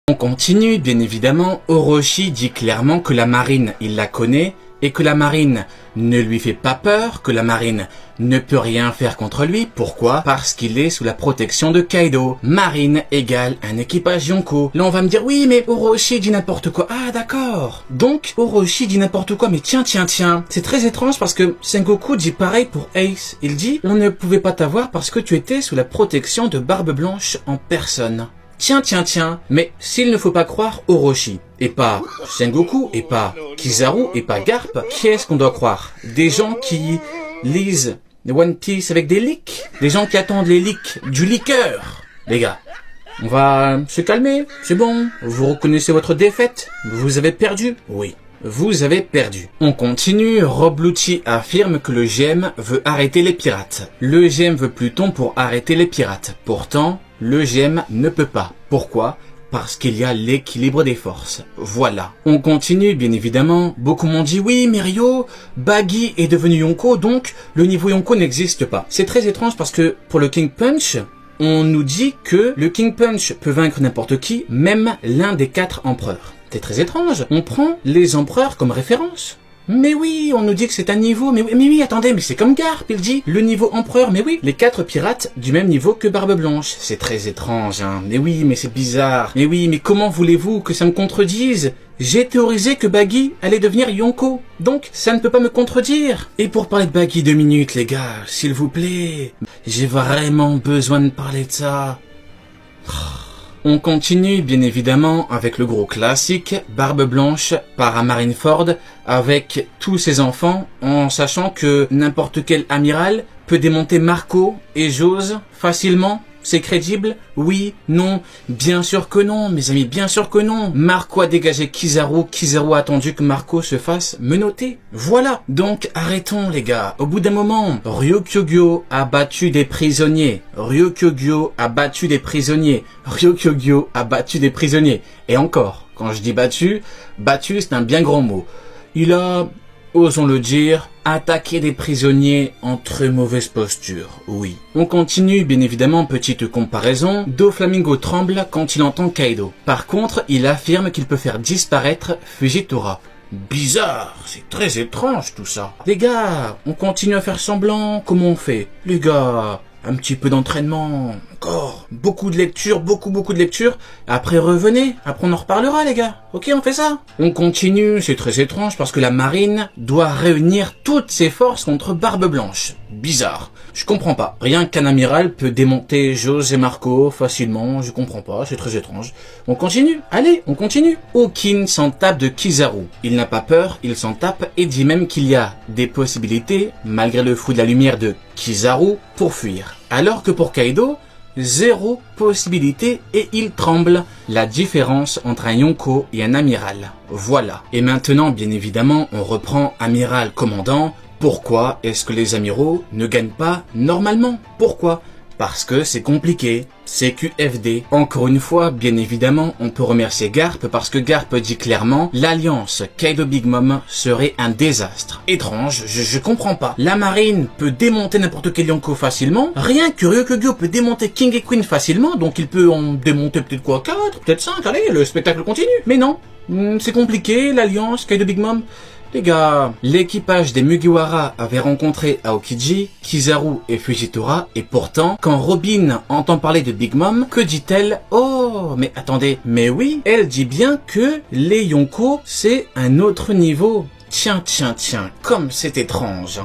On continue, bien évidemment. Orochi dit clairement que la marine, il la connaît, et que la marine ne lui fait pas peur, que la marine ne peut rien faire contre lui. Pourquoi? Parce qu'il est sous la protection de Kaido. Marine égale un équipage Yonko. Là on va me dire, oui mais Orochi dit n'importe quoi. Ah d'accord. Donc Orochi dit n'importe quoi, mais tiens. C'est très étrange parce que Sengoku dit pareil pour Ace. Il dit, on ne pouvait pas t'avoir parce que tu étais sous la protection de Barbe Blanche en personne. Tiens, mais s'il ne faut pas croire Orochi, et pas Sengoku, et pas Kizaru, et pas Garp, qui est-ce qu'on doit croire? Des gens qui lisent One Piece avec des leaks? Des gens qui attendent les leaks du leaker? Les gars, on va se calmer, c'est bon, vous reconnaissez votre défaite, vous avez perdu? Oui. Vous avez perdu. On continue, Rob Lucci affirme que le GM veut arrêter les pirates. Le GM veut Pluton pour arrêter les pirates. Pourtant, le GM ne peut pas. Pourquoi? Parce qu'il y a l'équilibre des forces. Voilà. On continue, bien évidemment. Beaucoup m'ont dit, oui, mais Rio, Baggy est devenu Yonko, donc le niveau Yonko n'existe pas. C'est très étrange parce que pour le King Punch, on nous dit que le King Punch peut vaincre n'importe qui, même l'un des 4 empereurs. C'est très étrange. On prend les empereurs comme référence. Mais oui, on nous dit que c'est un niveau, mais oui, attendez, mais c'est comme Garp, il dit, le niveau empereur, mais oui, les 4 pirates du même niveau que Barbe Blanche. C'est très étrange, hein, mais oui, mais c'est bizarre. Mais oui, mais comment voulez-vous que ça me contredise? J'ai théorisé que Baggy allait devenir Yonko, donc ça ne peut pas me contredire. Et pour parler de Baggy 2 minutes, les gars, s'il vous plaît, j'ai vraiment besoin de parler de ça. On continue bien évidemment avec le gros classique, Barbe Blanche part à Marineford avec tous ses enfants en sachant que n'importe quel amiral peut démonter Marco et Jose facilement. C'est crédible? Oui? Non? Bien sûr que non, mes amis, bien sûr que non. Marco a dégagé Kizaru, Kizaru a attendu que Marco se fasse menotter. Voilà. Donc arrêtons les gars. Au bout d'un moment, Ryukyugyo a battu des prisonniers. Ryukyugyo a battu des prisonniers. Ryukyugyo a battu des prisonniers. Et encore, quand je dis battu c'est un bien grand mot. Il a, osons le dire, attaquer des prisonniers en très mauvaise posture, oui. On continue, bien évidemment, petite comparaison. Doflamingo tremble quand il entend Kaido. Par contre, il affirme qu'il peut faire disparaître Fujitora. Bizarre, c'est très étrange tout ça. Les gars, on continue à faire semblant, comment on fait? Les gars, un petit peu d'entraînement, encore, beaucoup de lecture, beaucoup de lecture. Après revenez, après on en reparlera les gars. Ok, on fait ça. On continue, c'est très étrange parce que la marine doit réunir toutes ses forces contre Barbe Blanche. Bizarre, je comprends pas. Rien qu'un amiral peut démonter Jose et Marco facilement, je comprends pas, c'est très étrange. On continue, allez, on continue. Okin s'en tape de Kizaru. Il n'a pas peur, il s'en tape et dit même qu'il y a des possibilités, malgré le fruit de la lumière de Kizaru, pour fuir. Alors que pour Kaido, 0 possibilité et il tremble. La différence entre un Yonko et un amiral. Voilà. Et maintenant, bien évidemment, on reprend amiral commandant. Pourquoi est-ce que les amiraux ne gagnent pas normalement? Pourquoi? Parce que c'est compliqué. C'est QFD. Encore une fois, bien évidemment, on peut remercier Garp parce que Garp dit clairement l'alliance Kaido Big Mom serait un désastre. Étrange, je comprends pas. La marine peut démonter n'importe quel Yonko facilement. Rien que Ryukyugyo peut démonter King et Queen facilement, donc il peut en démonter peut-être quoi, 4, peut-être 5, allez, le spectacle continue. Mais non, c'est compliqué, l'alliance Kaido Big Mom. Les gars, l'équipage des Mugiwara avait rencontré Aokiji, Kizaru et Fujitora, et pourtant, quand Robin entend parler de Big Mom, que dit-elle? Oh, mais attendez, mais oui, elle dit bien que les Yonko, c'est un autre niveau. Tiens, comme c'est étrange.